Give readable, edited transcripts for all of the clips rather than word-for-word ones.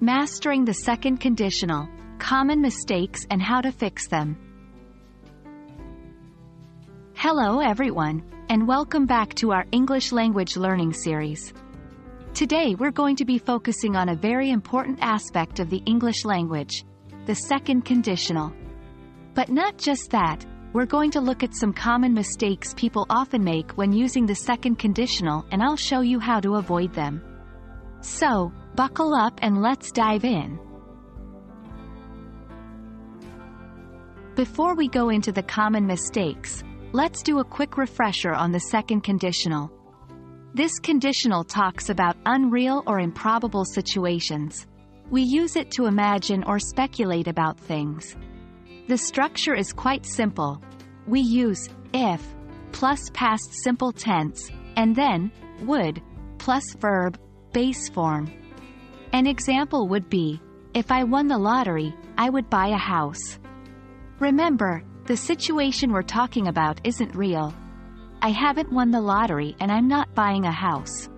Mastering the second conditional, common mistakes and how to fix them. Hello everyone, and welcome back to our English language learning series. Today we're going to be focusing on a very important aspect of the English language, the second conditional. But not just that, we're going to look at some common mistakes people often make when using the second conditional, and I'll show you how to avoid them. So, buckle up and let's dive in. Before we go into the common mistakes, let's do a quick refresher on the second conditional. This conditional talks about unreal or improbable situations. We use it to imagine or speculate about things. The structure is quite simple. We use if plus past simple tense, and then would plus verb, base form. An example would be, if I won the lottery, I would buy a house. Remember, the situation we're talking about isn't real. I haven't won the lottery and I'm not buying a house.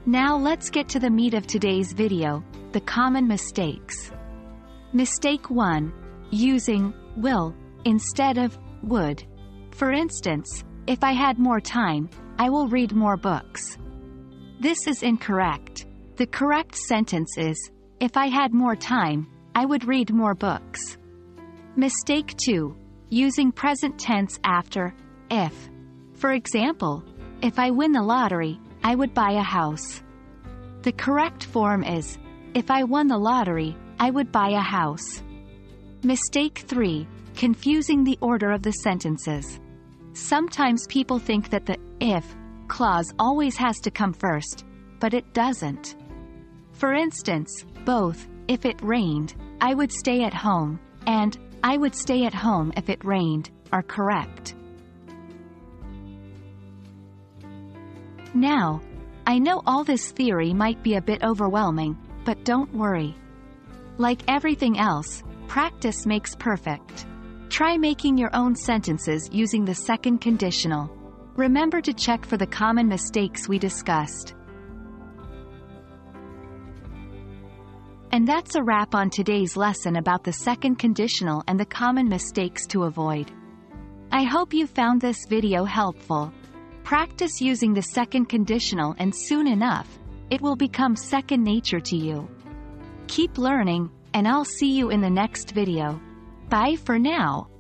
Now let's get to the meat of today's video, the common mistakes. Mistake 1. Using will instead of would. For instance, if I had more time, I will read more books. This is incorrect. The correct sentence is, if I had more time, I would read more books. Mistake 2. Using present tense after if. For example, if I win the lottery, I would buy a house. The correct form is, if I won the lottery, I would buy a house. Mistake 3. Confusing the order of the sentences. Sometimes people think that the if clause always has to come first, but it doesn't. For instance, both, if it rained, I would stay at home, and I would stay at home if it rained, are correct. Now, I know all this theory might be a bit overwhelming, but don't worry. Like everything else, practice makes perfect. Try making your own sentences using the second conditional. Remember to check for the common mistakes we discussed. And that's a wrap on today's lesson about the second conditional and the common mistakes to avoid. I hope you found this video helpful. Practice using the second conditional and soon enough, it will become second nature to you. Keep learning, and I'll see you in the next video. Bye for now.